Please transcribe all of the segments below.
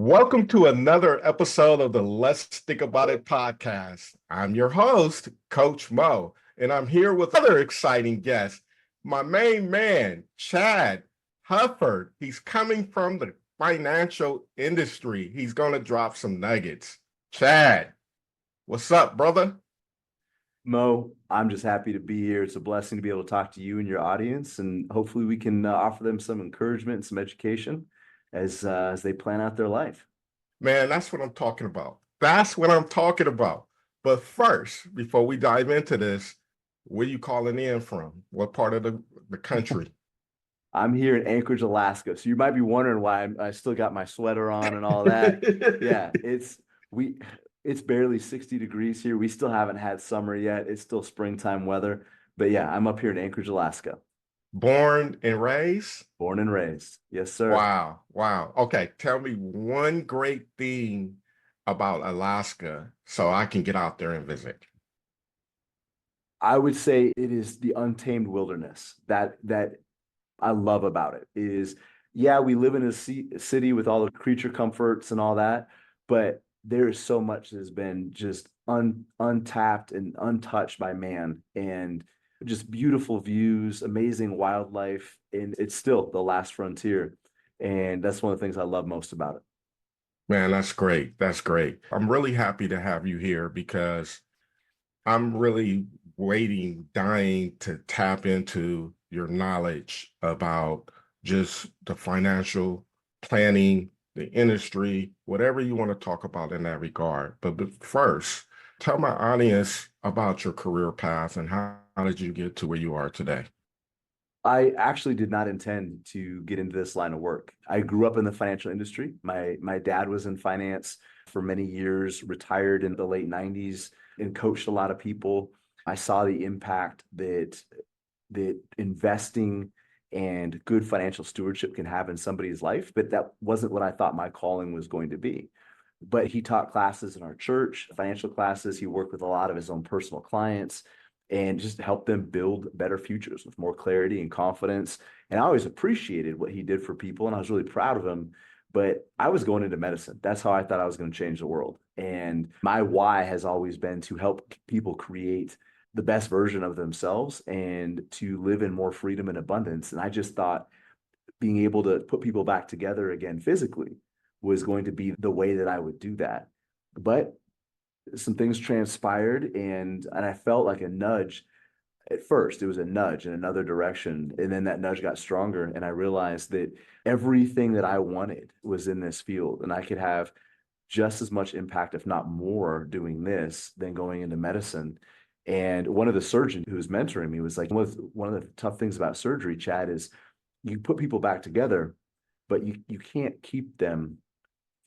Welcome to another episode of the Let's Think About It podcast. I'm your host, Coach Mo, and I'm here with other exciting guests. My main man, Chad Hufford. He's coming from the financial industry. He's going to drop some nuggets. Chad, what's up, brother? Mo, I'm just happy to be here. It's a blessing to be able to talk to you and your audience, and hopefully we can offer them some encouragement and some education as they plan out their life. Man, that's what I'm talking about. That's what I'm talking about. But first, before we dive into this, where you calling in from? What part of the country? I'm here in Anchorage, Alaska, so you might be wondering why I still got my sweater on and all that. Yeah, it's barely 60 degrees here. We still haven't had summer yet. It's still springtime weather. But yeah, I'm up here in Anchorage, Alaska. Born and raised? Born and raised. Yes, sir. Wow. Wow. Okay. Tell me one great thing about Alaska so I can get out there and visit. I would say it is the untamed wilderness that I love about it is, yeah, we live in a city with all the creature comforts and all that, but there is so much that has been just untapped and untouched by man, and just beautiful views, amazing wildlife, and it's still the last frontier. And that's one of the things I love most about it. Man, that's great. That's great. I'm really happy to have you here because I'm really waiting, dying to tap into your knowledge about just the financial planning, the industry, whatever you want to talk about in that regard. But first, tell my audience about your career path and how did you get to where you are today? I actually did not intend to get into this line of work. I grew up in the financial industry. My dad was in finance for many years, retired in the late 90s, and coached a lot of people. I saw the impact that investing and good financial stewardship can have in somebody's life, but that wasn't what I thought my calling was going to be. But he taught classes in our church, financial classes. He worked with a lot of his own personal clients and just helped them build better futures with more clarity and confidence. And I always appreciated what he did for people, and I was really proud of him. But I was going into medicine. That's how I thought I was going to change the world. And my why has always been to help people create the best version of themselves and to live in more freedom and abundance. And I just thought being able to put people back together again physically was going to be the way that I would do that. But some things transpired, and I felt like a nudge. At first it was a nudge in another direction, and then that nudge got stronger, and I realized that everything that I wanted was in this field, and I could have just as much impact, if not more, doing this than going into medicine. And one of the surgeons who was mentoring me was like, one of the tough things about surgery, Chad, is you put people back together, but you can't keep them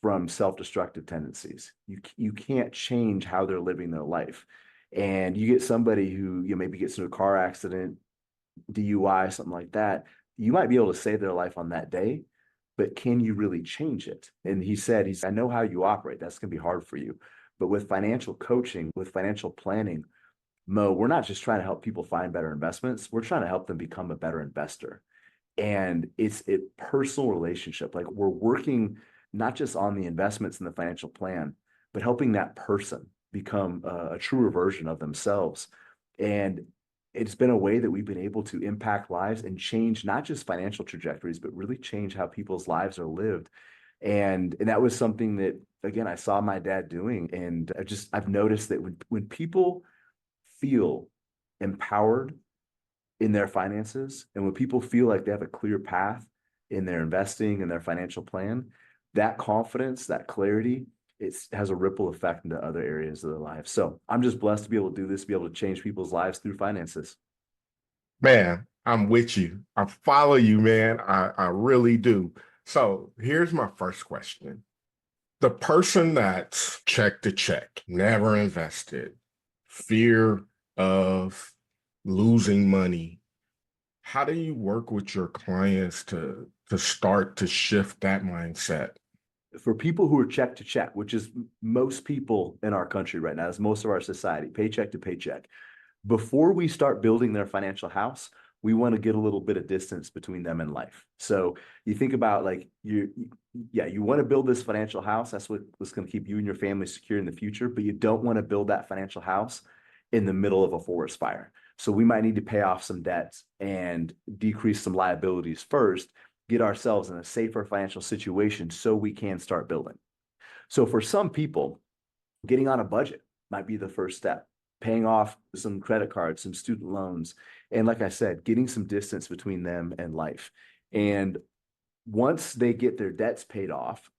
from self-destructive tendencies. You can't change how they're living their life. And you get somebody who maybe gets into a car accident, DUI, something like that. You might be able to save their life on that day, but can you really change it? And he said, I know how you operate. That's going to be hard for you. But with financial coaching, with financial planning, Mo, we're not just trying to help people find better investments. We're trying to help them become a better investor. And it's a personal relationship. Like, we're working not just on the investments in the financial plan, but helping that person become a truer version of themselves. And it's been a way that we've been able to impact lives and change not just financial trajectories, but really change how people's lives are lived. And that was something that, again, I saw my dad doing. And I've noticed that when people feel empowered in their finances, and when people feel like they have a clear path in their investing and their financial plan, that confidence, that clarity, it has a ripple effect into other areas of their life. So I'm just blessed to be able to do this, be able to change people's lives through finances. Man, I'm with you. I follow you, man. I really do. So here's my first question. The person that's check to check, never invested, fear of losing money, how do you work with your clients to start to shift that mindset? For people who are check to check, which is most people in our country right now, is most of our society, paycheck to paycheck, before we start building their financial house, we want to get a little bit of distance between them and life. So you think about like you want to build this financial house. That's what's going to keep you and your family secure in the future, but you don't want to build that financial house in the middle of a forest fire. So we might need to pay off some debts and decrease some liabilities first, get ourselves in a safer financial situation so we can start building. So for some people, getting on a budget might be the first step, paying off some credit cards, some student loans, and like I said, getting some distance between them and life. And once they get their debts paid off,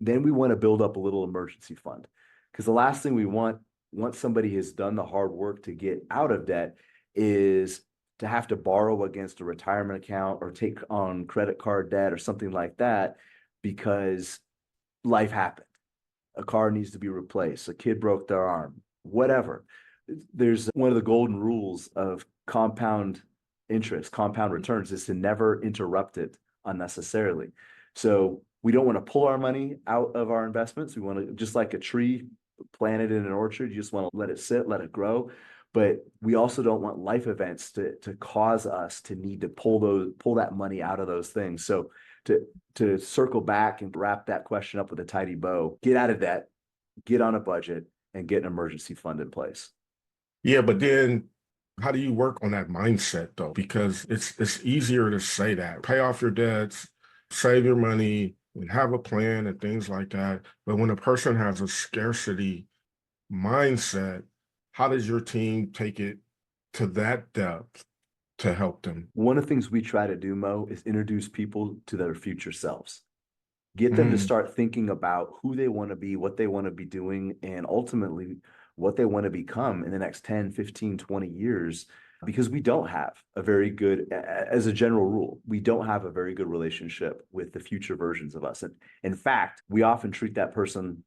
then we want to build up a little emergency fund. Because the last thing we want, once somebody has done the hard work to get out of debt, is to have to borrow against a retirement account or take on credit card debt or something like that because life happened. A car needs to be replaced, a kid broke their arm, whatever. There's one of the golden rules of compound interest, compound returns, is to never interrupt it unnecessarily. So we don't want to pull our money out of our investments. We want to, just like a tree planted in an orchard, you just want to let it sit, let it grow. But we also don't want life events to cause us to need to pull that money out of those things. So to circle back and wrap that question up with a tidy bow, get out of debt, get on a budget, and get an emergency fund in place. Yeah, but then how do you work on that mindset though? Because it's easier to say that. Pay off your debts, save your money, and have a plan and things like that. But when a person has a scarcity mindset, how does your team take it to that depth to help them? One of the things we try to do, Mo, is introduce people to their future selves. Get them to Mm, start thinking about who they want to be, what they want to be doing, and ultimately what they want to become in the next 10, 15, 20 years. Because we don't have a very good, as a general rule, we don't have a very good relationship with the future versions of us. And in fact, we often treat that person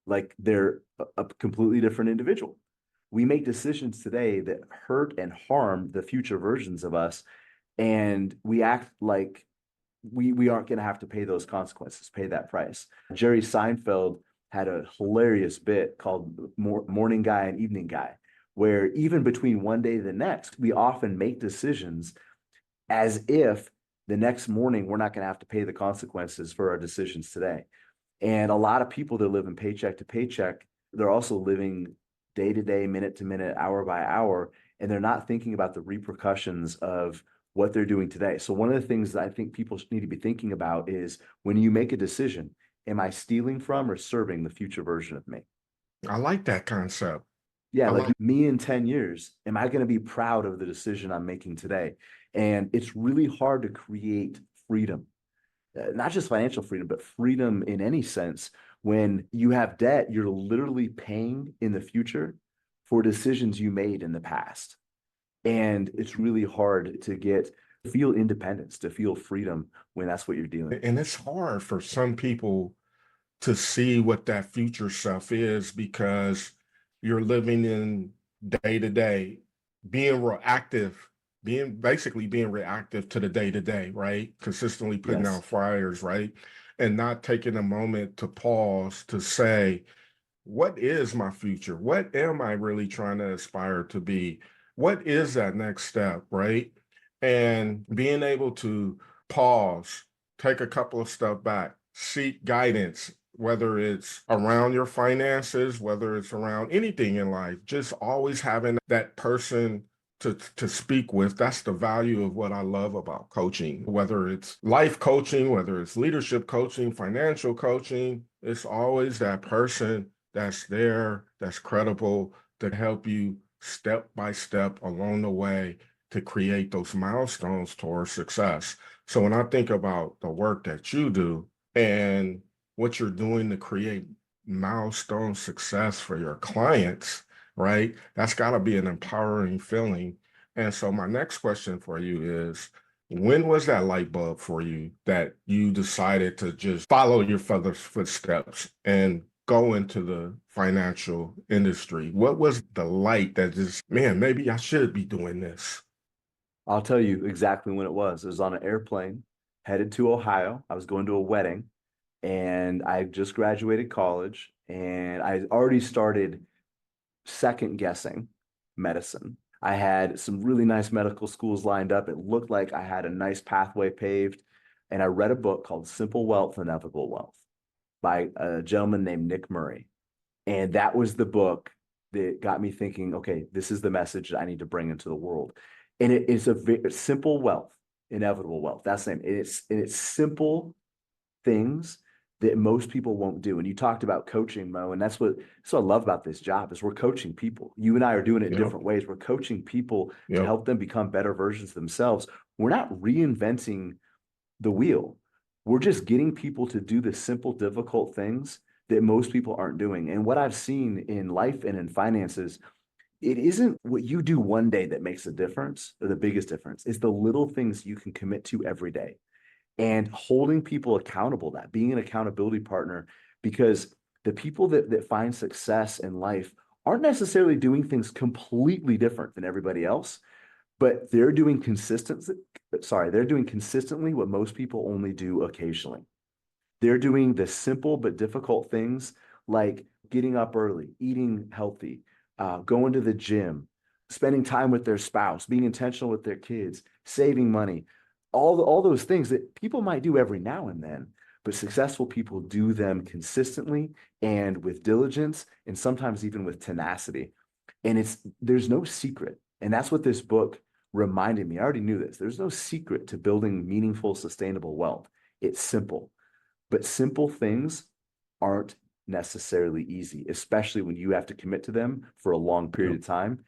like they're a completely different individual. We make decisions today that hurt and harm the future versions of us, and we act like we aren't going to have to pay those consequences, pay that price. Jerry Seinfeld had a hilarious bit called Morning Guy and Evening Guy, where even between one day to the next, we often make decisions as if the next morning we're not going to have to pay the consequences for our decisions today. And a lot of people that live in paycheck to paycheck, they're also living day to day, minute to minute, hour by hour, and they're not thinking about the repercussions of what they're doing today. So one of the things that I think people need to be thinking about is when you make a decision, am I stealing from or serving the future version of me? I like that concept. Yeah, I like like, me in 10 years, am I going to be proud of the decision I'm making today? And it's really hard to create freedom, not just financial freedom, but freedom in any sense. When you have debt, you're literally paying in the future for decisions you made in the past. And it's really hard to feel independence, to feel freedom when that's what you're doing. and it's hard for some people to see what that future self is because you're living in day to day, being reactive, being reactive to the day to day, right? Consistently putting Yes. out fires, right? And not taking a moment to pause to say, what is my future? What am I really trying to aspire to be? What is that next step, right? And being able to pause, take a couple of steps back, seek guidance, whether it's around your finances, whether it's around anything in life, just always having that person to speak with. That's the value of what I love about coaching, whether it's life coaching, whether it's leadership coaching, financial coaching, it's always that person that's there, that's credible to help you step by step along the way to create those milestones towards success. So when I think about the work that you do and what you're doing to create milestone success for your clients, right? That's got to be an empowering feeling. And so my next question for you is, when was that light bulb for you that you decided to just follow your father's footsteps and go into the financial industry? What was the light that just, man, maybe I should be doing this? I'll tell you exactly when it was. It was on an airplane headed to Ohio. I was going to a wedding and I just graduated college and I already started second guessing medicine. I had some really nice medical schools lined up. It looked like I had a nice pathway paved. And I read a book called Simple Wealth, Inevitable Wealth by a gentleman named Nick Murray. And that was the book that got me thinking, okay, this is the message I need to bring into the world. And it is a very simple wealth, inevitable wealth. That's the name. And it's simple things that most people won't do. And you talked about coaching, Mo, and that's what I love about this job is we're coaching people. You and I are doing it in Yep. different ways. We're coaching people to Yep. help them become better versions of themselves. We're not reinventing the wheel. We're just getting people to do the simple, difficult things that most people aren't doing. And what I've seen in life and in finances, it isn't what you do one day that makes a difference or the biggest difference. It's the little things you can commit to every day and holding people accountable, that being an accountability partner, because the people that find success in life aren't necessarily doing things completely different than everybody else, but they're doing consistently what most people only do occasionally. They're doing the simple but difficult things like getting up early, eating healthy, going to the gym, spending time with their spouse, being intentional with their kids, saving money, all those things that people might do every now and then, but successful people do them consistently and with diligence and sometimes even with tenacity. And there's no secret. And that's what this book reminded me. I already knew this. There's no secret to building meaningful, sustainable wealth. It's simple. But simple things aren't necessarily easy, especially when you have to commit to them for a long period Yep. of time.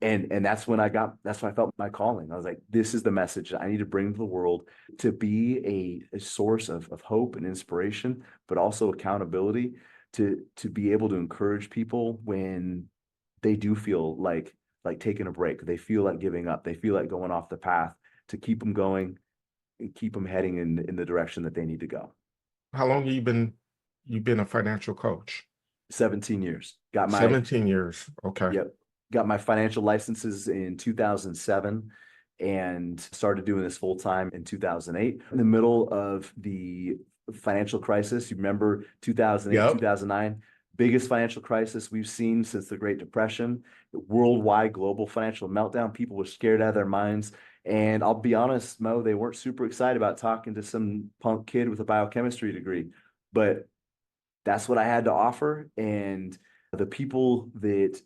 And that's when I felt my calling. I was like, this is the message I need to bring to the world to be a source of hope and inspiration, but also accountability to be able to encourage people when they do feel like taking a break. They feel like giving up. They feel like going off the path to keep them going and keep them heading in the direction that they need to go. How long have you been a financial coach? 17 years. Got my 17 years. Okay. Yep. Got my financial licenses in 2007 and started doing this full time in 2008. In the middle of the financial crisis, you remember 2008, Yep. 2009, biggest financial crisis we've seen since the Great Depression, worldwide global financial meltdown. People were scared out of their minds. And I'll be honest, Mo, they weren't super excited about talking to some punk kid with a biochemistry degree. But that's what I had to offer. And the people that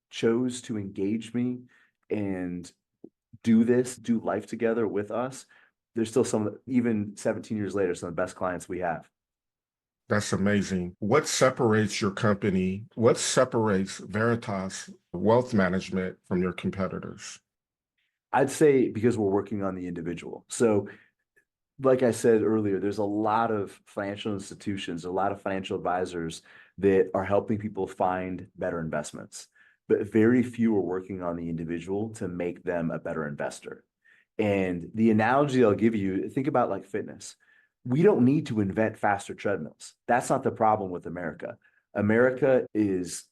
chose to engage me and do life together with us, there's still even 17 years later, some of the best clients we have. That's amazing. What separates your company? What separates Veritas Wealth Management from your competitors? I'd say because we're working on the individual. So like I said earlier, there's a lot of financial institutions, a lot of financial advisors that are helping people find better investments, but very few are working on the individual to make them a better investor. And the analogy I'll give you, think about like fitness. We don't need to invent faster treadmills. That's not the problem with America. America is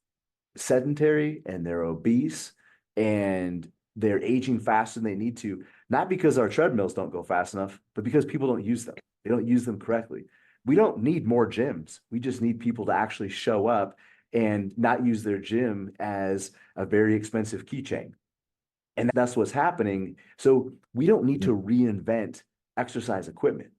sedentary and they're obese and they're aging faster than they need to, not because our treadmills don't go fast enough, but because people don't use them. They don't use them correctly. We don't need more gyms. We just need people to actually show up and not use their gym as a very expensive keychain. And that's what's happening. So we don't need to reinvent exercise equipment.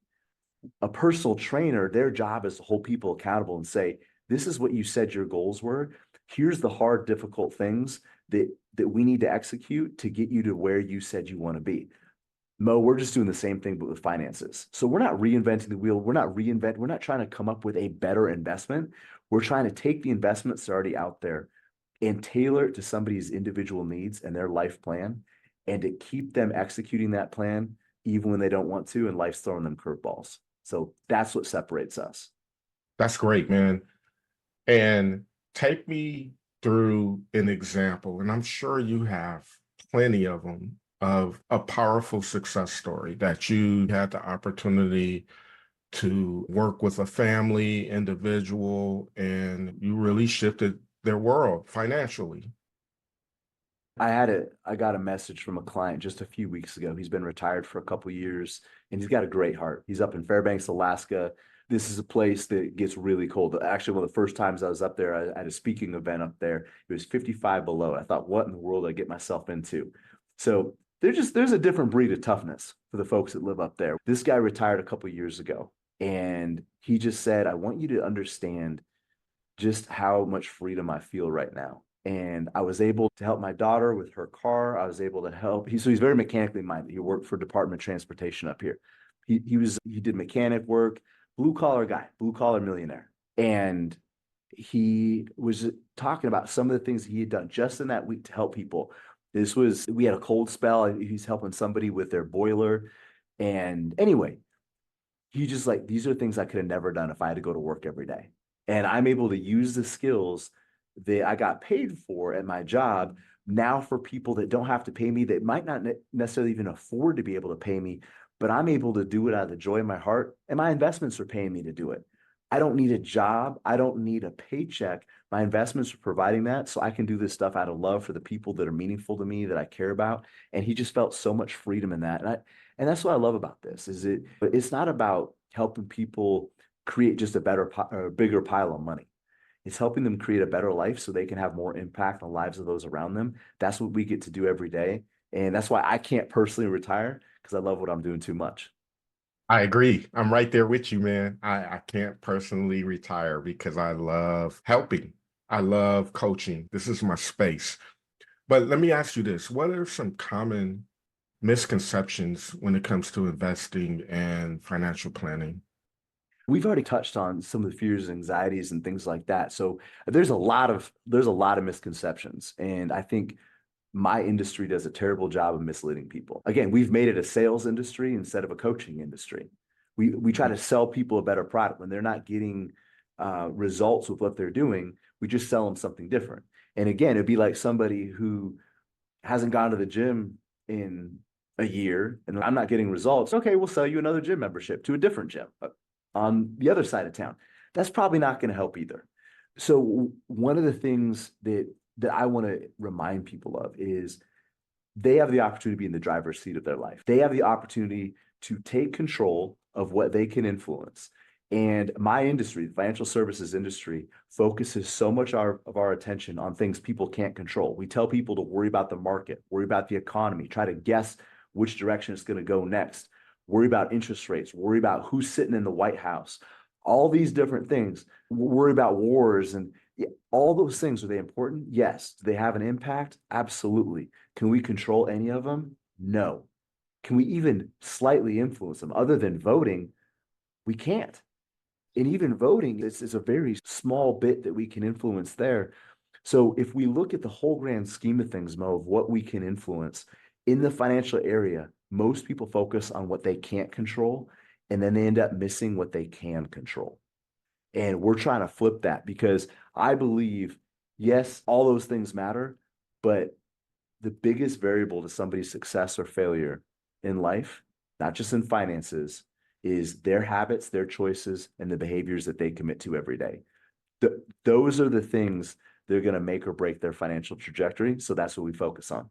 A personal trainer, their job is to hold people accountable and say, this is what you said your goals were. Here's the hard, difficult things that we need to execute to get you to where you said you want to be. Mo, we're just doing the same thing, but with finances. So we're not reinventing the wheel. We're not trying to come up with a better investment. We're trying to take the investments that are already out there and tailor it to somebody's individual needs and their life plan and to keep them executing that plan even when they don't want to and life's throwing them curveballs. So that's what separates us. That's great, man. And take me through an example, and I'm sure you have plenty of them, of a powerful success story that you had the opportunity to work with a family, individual, and you really shifted their world financially. I got a message from a client just a few weeks ago. He's been retired for a couple years and he's got a great heart. He's up in Fairbanks, Alaska, This is a place that gets really cold. Actually, one of the first times I was up there, I had a speaking event up there. It was 55 below. I thought, what in the world did I get myself into? So there's a different breed of toughness for the folks that live up there. This guy retired a couple of years ago, and he just said, I want you to understand just how much freedom I feel right now. And I was able to help my daughter with her car. I was able to help. So he's very mechanically minded. He worked for Department of Transportation up here. He did mechanic work, blue collar guy, blue collar millionaire. And he was talking about some of the things he had done just in that week to help people. We had a cold spell. He's helping somebody with their boiler. And anyway, he just like, these are things I could have never done if I had to go to work every day. And I'm able to use the skills that I got paid for at my job now for people that don't have to pay me, that might not necessarily even afford to be able to pay me, but I'm able to do it out of the joy of my heart. And my investments are paying me to do it. I don't need a job. I don't need a paycheck. My investments are providing that. So I can do this stuff out of love for the people that are meaningful to me, that I care about. And he just felt so much freedom in that. And that's what I love about this, is it's not about helping people create just a bigger pile of money. It's helping them create a better life so they can have more impact on the lives of those around them. That's what we get to do every day. And that's why I can't personally retire, because I love what I'm doing too much. I agree. I'm right there with you, man. I can't personally retire because I love helping. I love coaching. This is my space. But let me ask you this. What are some common misconceptions when it comes to investing and financial planning? We've already touched on some of the fears, anxieties, and things like that. So there's a lot of misconceptions. And I think my industry does a terrible job of misleading people. Again, we've made it a sales industry instead of a coaching industry. We try to sell people a better product when they're not getting results with what they're doing. We just sell them something different. And again, it'd be like somebody who hasn't gone to the gym in a year and I'm not getting results. Okay, we'll sell you another gym membership to a different gym on the other side of town. That's probably not going to help either. So one of the things that I want to remind people of is they have the opportunity to be in the driver's seat of their life. They have the opportunity to take control of what they can influence. And my industry, the financial services industry, focuses so much of our attention on things people can't control. We tell people to worry about the market, worry about the economy, try to guess which direction it's going to go next, worry about interest rates, worry about who's sitting in the White House, all these different things, worry about wars. And all those things, are they important? Yes. Do they have an impact? Absolutely. Can we control any of them? No. Can we even slightly influence them? Other than voting, we can't. And even voting is a very small bit that we can influence there. So if we look at the whole grand scheme of things, Mo, of what we can influence in the financial area, most people focus on what they can't control, and then they end up missing what they can control. And we're trying to flip that, because I believe, yes, all those things matter, but the biggest variable to somebody's success or failure in life, not just in finances, is their habits, their choices, and the behaviors that they commit to every day. Those are the things that are going to make or break their financial trajectory. So that's what we focus on.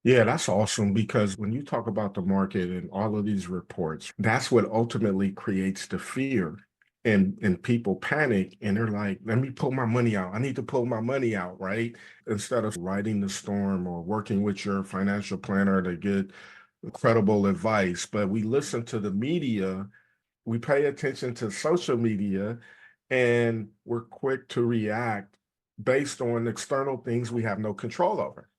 Yeah, that's awesome because when you talk about the market and all of these reports, that's what ultimately creates the fear. And people panic and they're like, let me pull my money out. I need to pull my money out, right? Instead of riding the storm or working with your financial planner to get credible advice. But we listen to the media, we pay attention to social media, and we're quick to react based on external things we have no control over.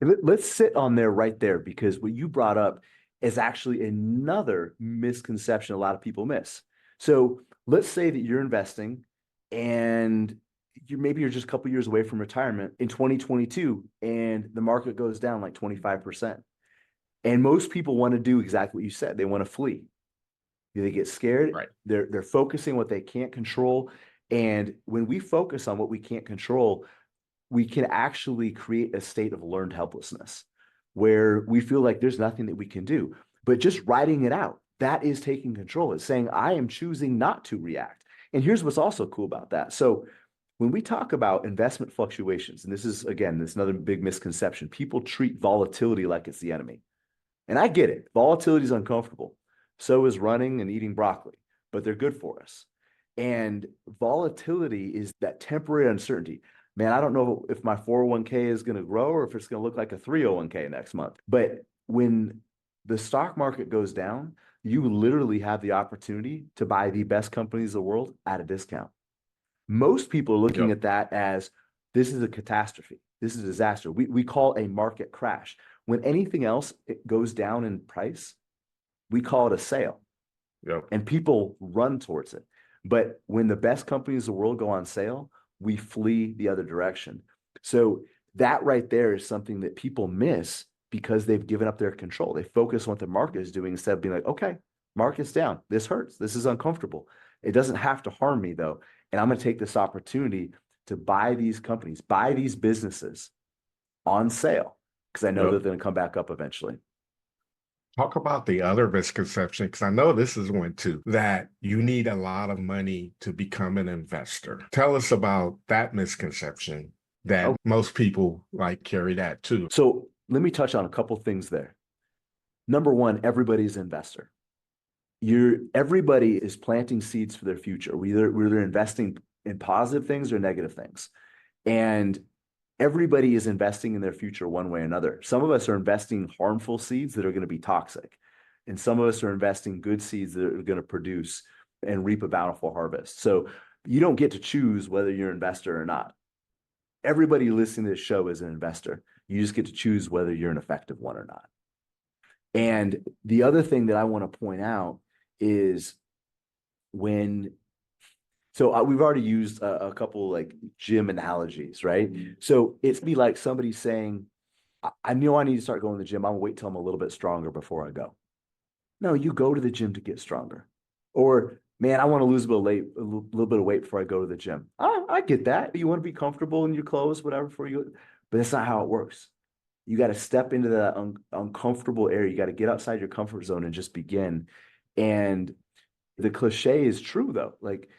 Let's sit on there right there, because what you brought up is actually another misconception a lot of people miss. So let's say that you're investing and you're just a couple years away from retirement in 2022 and the market goes down like 25%. And most people want to do exactly what you said. They want to flee. They get scared. Right. They're focusing what they can't control. And when we focus on what we can't control, we can actually create a state of learned helplessness where we feel like there's nothing that we can do. But just writing it out, that is taking control. It's saying, I am choosing not to react. And here's what's also cool about that. So when we talk about investment fluctuations, and this is, again, this is another big misconception, people treat volatility like it's the enemy. And I get it. Volatility is uncomfortable. So is running and eating broccoli. but they're good for us. And volatility is that temporary uncertainty. Man, I don't know if my 401k is going to grow or if it's going to look like a 301k next month. But when the stock market goes down, you literally have the opportunity to buy the best companies in the world at a discount. Most people are looking Yep. at that as this is a catastrophe. This is a disaster. We call a market crash. When anything else it goes down in price, we call it a sale. Yep. And people run towards it. But when the best companies in the world go on sale, we flee the other direction. So that right there is something that people miss because they've given up their control. They focus on what the market is doing instead of being like, okay, market's down. This hurts. This is uncomfortable. It doesn't have to harm me though. And I'm going to take this opportunity to buy these companies, buy these businesses on sale because I know Yep. that they're going to come back up eventually. Talk about the other misconception, because I know this is one too, that you need a lot of money to become an investor. Tell us about that misconception that Oh, most people like carry that too. so let me touch on a couple things there. Number one, everybody's an investor. Everybody is planting seeds for their future. We're either investing in positive things or negative things. And everybody is investing in their future one way or another. Some of us are investing harmful seeds that are going to be toxic. And some of us are investing good seeds that are going to produce and reap a bountiful harvest. So you don't get to choose whether you're an investor or not. Everybody listening to this show is an investor. You just get to choose whether you're an effective one or not. And the other thing that I want to point out is when we've already used a couple like gym analogies, right? So it's be like somebody saying, I know I need to start going to the gym. I'm gonna wait till I'm a little bit stronger before I go. No, you go to the gym to get stronger. Or man, I want to lose a little bit of weight before I go to the gym. I get that. You want to be comfortable in your clothes, whatever, before you go, but that's not how it works. You got to step into that uncomfortable area. You got to get outside your comfort zone and just begin. And the cliche is true though. Like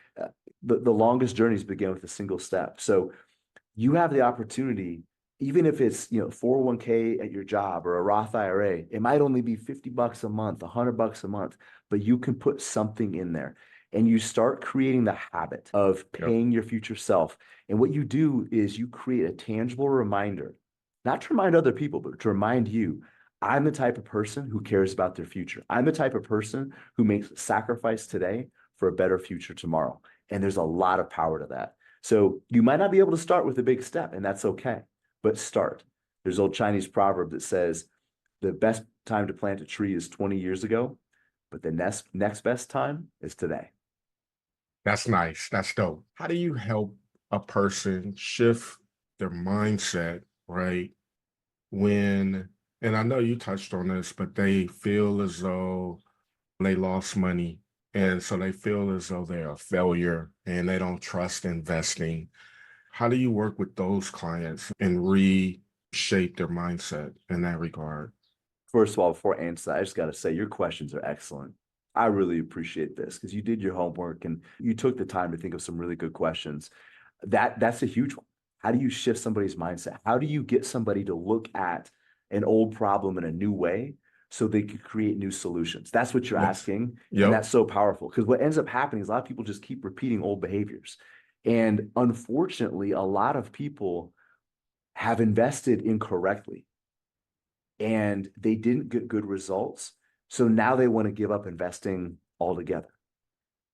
the longest journeys begin with a single step. So you have the opportunity, even if it's 401k at your job or a Roth IRA, it might only be $50 a month, $100 a month, but you can put something in there and you start creating the habit of Yep. paying your future self. And what you do is you create a tangible reminder, not to remind other people, but to remind you, I'm the type of person who cares about their future. I'm the type of person who makes sacrifice today for a better future tomorrow. And there's a lot of power to that. So you might not be able to start with a big step, and that's okay, but start. There's an old Chinese proverb that says the best time to plant a tree is 20 years ago, but the next best time is today. That's nice. That's dope. How do you help a person shift their mindset, right? When, and I know you touched on this, but they feel as though they lost money. And so they feel as though they're a failure and they don't trust investing. How do you work with those clients and reshape their mindset in that regard? First of all, before I answer that, I just got to say your questions are excellent. I really appreciate this because you did your homework and you took the time to think of some really good questions. That's a huge one. How do you shift somebody's mindset? How do you get somebody to look at an old problem in a new way so they could create new solutions? That's what you're Yes. asking. And Yep. that's so powerful because what ends up happening is a lot of people just keep repeating old behaviors. And unfortunately, a lot of people have invested incorrectly and they didn't get good results. So now they want to give up investing altogether.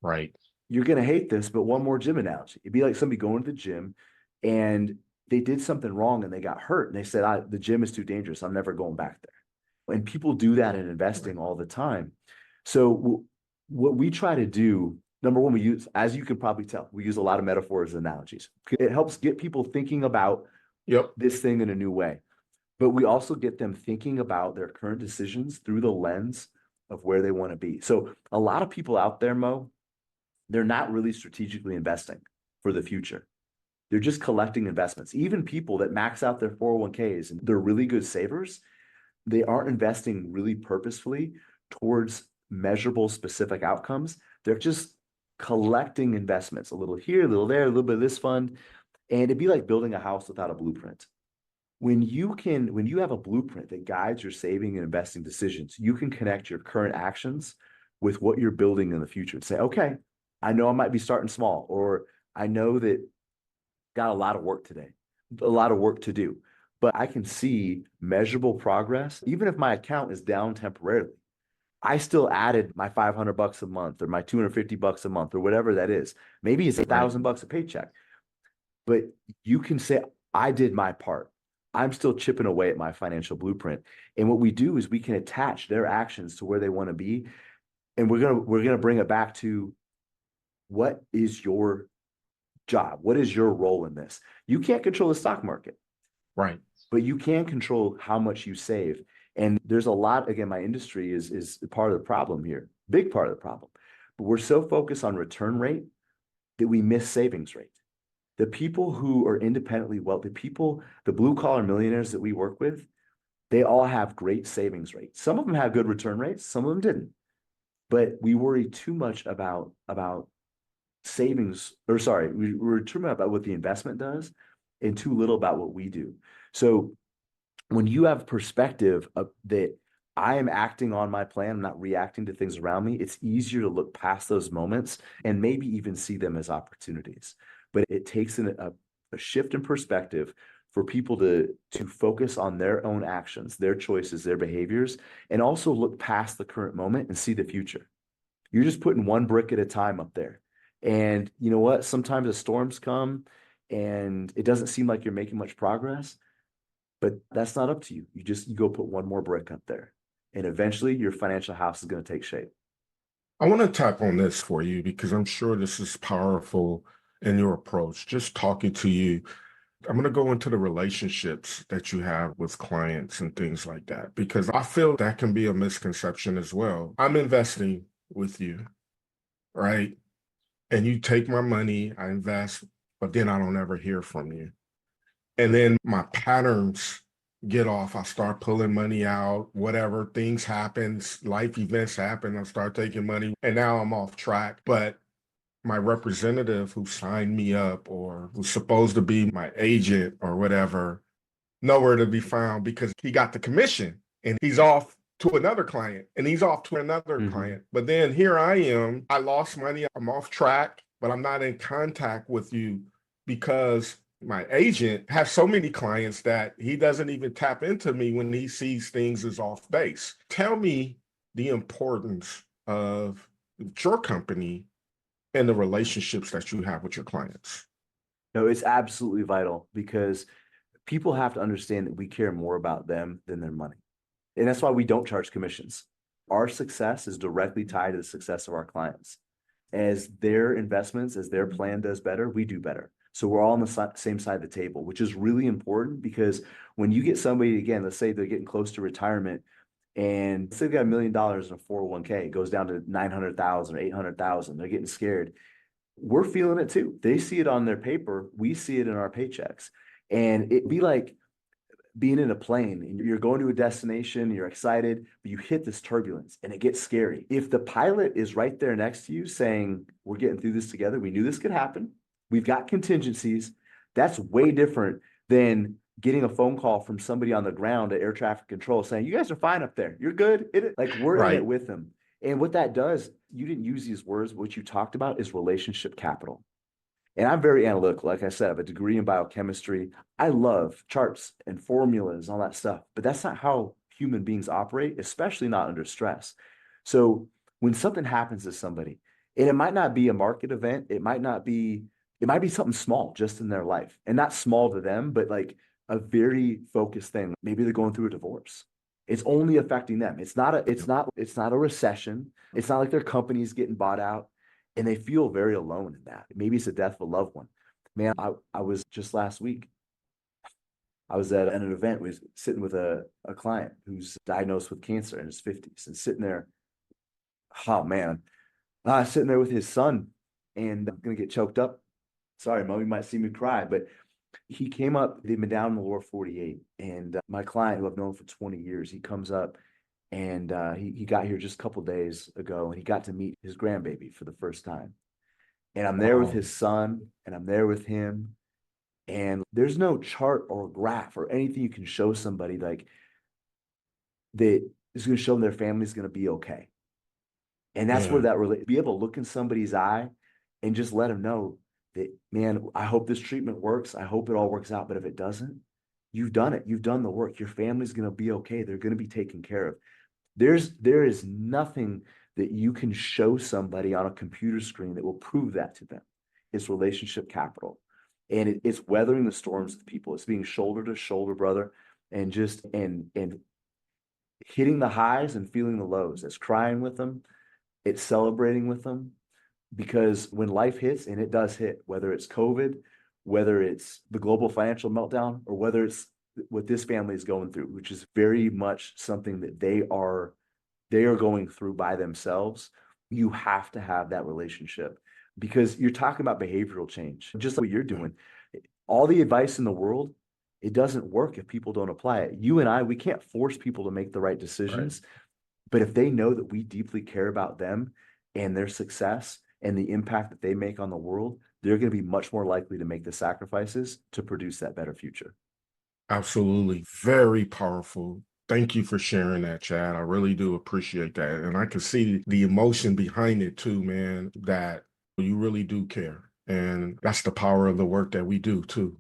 Right. You're going to hate this, but one more gym analogy. It'd be like somebody going to the gym and they did something wrong and they got hurt and they said, the gym is too dangerous. I'm never going back there. And people do that in investing all the time. So what we try to do, number one, we use, as you can probably tell, we use a lot of metaphors and analogies. It helps get people thinking about Yep. this thing in a new way. But we also get them thinking about their current decisions through the lens of where they want to be. So a lot of people out there, Mo, they're not really strategically investing for the future. They're just collecting investments. Even people that max out their 401ks and they're really good savers, they aren't investing really purposefully towards measurable specific outcomes. They're just collecting investments, a little here, a little there, a little bit of this fund. And it'd be like building a house without a blueprint. When you have a blueprint that guides your saving and investing decisions, you can connect your current actions with what you're building in the future and say, okay, I know I might be starting small, or I know that got a lot of work today, a lot of work to do, but I can see measurable progress. Even if my account is down temporarily, I still added my $500 a month or my $250 a month or whatever that is. Maybe it's Right. $1,000 a paycheck, but you can say, I did my part. I'm still chipping away at my financial blueprint. And what we do is we can attach their actions to where they want to be. And we're gonna bring it back to, what is your job? What is your role in this? You can't control the stock market, Right. but you can control how much you save. And there's a lot, again, my industry is part of the problem here, big part of the problem. But we're so focused on return rate that we miss savings rate. The people who are independently wealthy, people, the blue collar millionaires that we work with, they all have great savings rates. Some of them have good return rates, some of them didn't. But we worry too much about savings, or sorry, we're too much about what the investment does and too little about what we do. So when you have perspective of that, I am acting on my plan, I'm not reacting to things around me, it's easier to look past those moments and maybe even see them as opportunities. But it takes a shift in perspective for people to focus on their own actions, their choices, their behaviors, and also look past the current moment and see the future. You're just putting one brick at a time up there. And you know what? Sometimes the storms come and it doesn't seem like you're making much progress, but that's not up to you. You go put one more brick up there. And eventually your financial house is going to take shape. I want to tap on this for you because I'm sure this is powerful in your approach. Just talking to you, I'm going to go into the relationships that you have with clients and things like that, because I feel that can be a misconception as well. I'm investing with you, right? And you take my money, I invest, but then I don't ever hear from you. And then my patterns get off. I start pulling money out, whatever, things happen, life events happen. I start taking money and now I'm off track. But my representative who signed me up or was supposed to be my agent or whatever, nowhere to be found because he got the commission and he's off to another client and he's off to another Mm-hmm. client. But then here I am, I lost money, I'm off track, but I'm not in contact with you because my agent has so many clients that he doesn't even tap into me when he sees things as off base. Tell me the importance of your company and the relationships that you have with your clients. No, it's absolutely vital because people have to understand that we care more about them than their money. And that's why we don't charge commissions. Our success is directly tied to the success of our clients. As their investments, as their plan does better, we do better. So we're all on the same side of the table, which is really important because when you get somebody, again, let's say they're getting close to retirement and say they've got $1 million in a 401k, it goes down to 900,000 or 800,000, they're getting scared. We're feeling it too. They see it on their paper. We see it in our paychecks. And it'd be like being in a plane and you're going to a destination, you're excited, but you hit this turbulence and it gets scary. If the pilot is right there next to you saying, we're getting through this together, we knew this could happen, we've got contingencies, that's way different than getting a phone call from somebody on the ground at air traffic control saying, you guys are fine up there. You're good. Like we're in it Right. with them. And what that does, you didn't use these words, but what you talked about is relationship capital. And I'm very analytical. Like I said, I have a degree in biochemistry. I love charts and formulas and all that stuff, but that's not how human beings operate, especially not under stress. So when something happens to somebody, and it might not be a market event, it might be something small just in their life, and not small to them, but like a very focused thing. Maybe they're going through a divorce. It's only affecting them. It's not a recession. It's not like their company's getting bought out and they feel very alone in that. Maybe it's the death of a loved one. Man, I was just last week, I was at an event, was sitting with a client who's diagnosed with cancer in his 50s and sitting there, oh man, sitting there with his son and I'm gonna get choked up. Sorry, Mo, you might see me cry, but he came up, they've been down in the lower 48. And my client, who I've known for 20 years, he comes up and he got here just a couple days ago and he got to meet his grandbaby for the first time. And I'm there with Wow. his son and I'm there with him. And there's no chart or graph or anything you can show somebody like that is going to show them their family's going to be okay. And that's where Yeah, be able to look in somebody's eye and just let them know that, man, I hope this treatment works. I hope it all works out. But if it doesn't, you've done it. You've done the work. Your family's going to be okay. They're going to be taken care of. There is nothing that you can show somebody on a computer screen that will prove that to them. It's relationship capital. And it's weathering the storms with people. It's being shoulder to shoulder, brother, and just and hitting the highs and feeling the lows. It's crying with them, it's celebrating with them. Because when life hits, and it does hit, whether it's COVID, whether it's the global financial meltdown, or whether it's what this family is going through, which is very much something that they are going through by themselves, you have to have that relationship, because you're talking about behavioral change, just like what you're yeah, doing. All the advice in the world, it doesn't work if people don't apply it. You and I, we can't force people to make the right right. decisions, but if they know that we deeply care about them and their success and the impact that they make on the world, they're going to be much more likely to make the sacrifices to produce that better future. Absolutely. Very powerful. Thank you for sharing that, Chad. I really do appreciate that. And I can see the emotion behind it too, man, that you really do care. And that's the power of the work that we do too.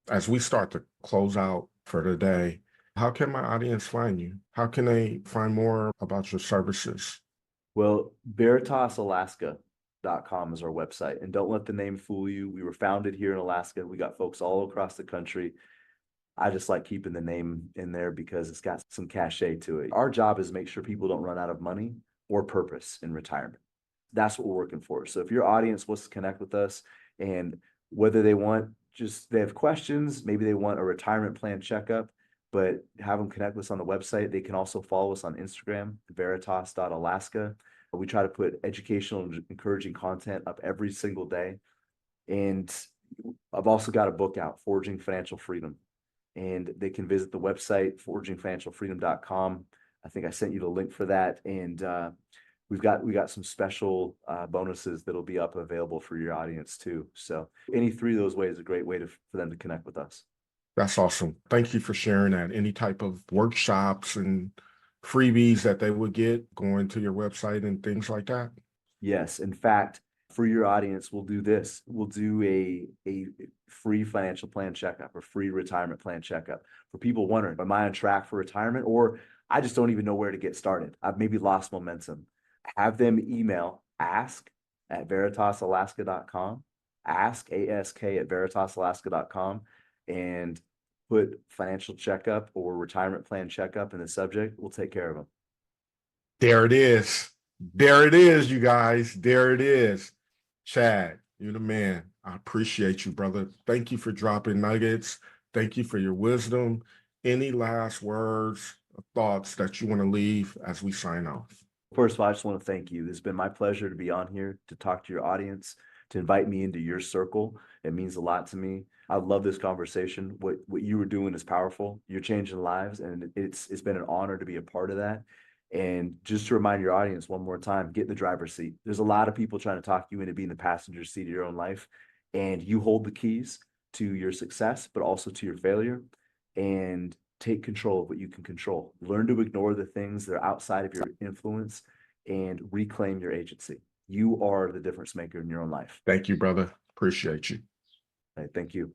As we start to close out for the day, how can my audience find you? How can they find more about your services? Well, veritasalaska.com is our website. And don't let the name fool you. We were founded here in Alaska. We got folks all across the country. I just like keeping the name in there because it's got some cachet to it. Our job is to make sure people don't run out of money or purpose in retirement. That's what we're working for. So if your audience wants to connect with us, and whether they want they have questions, maybe they want a retirement plan checkup, but have them connect with us on the website. They can also follow us on Instagram, veritas.alaska. We try to put educational and encouraging content up every single day. And I've also got a book out, Forging Financial Freedom, and they can visit the website, forgingfinancialfreedom.com. I think I sent you the link for that. And we got some special bonuses that'll be up available for your audience too. So any three of those ways is a great way for them to connect with us. That's awesome. Thank you for sharing that. Any type of workshops and freebies that they would get going to your website and things like that? Yes. In fact, for your audience, we'll do this. We'll do a free financial plan checkup or free retirement plan checkup for people wondering, am I on track for retirement? Or I just don't even know where to get started. I've maybe lost momentum. Have them email ask@veritasalaska.com, ask at veritasalaska.com, and put financial checkup or retirement plan checkup in the subject. We'll take care of them. There it is. There it is, you guys. There it is. Chad, you're the man. I appreciate you, brother. Thank you for dropping nuggets. Thank you for your wisdom. Any last words or thoughts that you want to leave as we sign off? First of all, I just want to thank you. It's been my pleasure to be on here to talk to your audience, to invite me into your circle. It means a lot to me. I love this conversation. What you were doing is powerful. You're changing lives, and it's been an honor to be a part of that. And just to remind your audience one more time, get in the driver's seat. There's a lot of people trying to talk you into being the passenger seat of your own life, and you hold the keys to your success, but also to your failure. And take control of what you can control. Learn to ignore the things that are outside of your influence and reclaim your agency. You are the difference maker in your own life. Thank you, brother. Appreciate you. Right, thank you.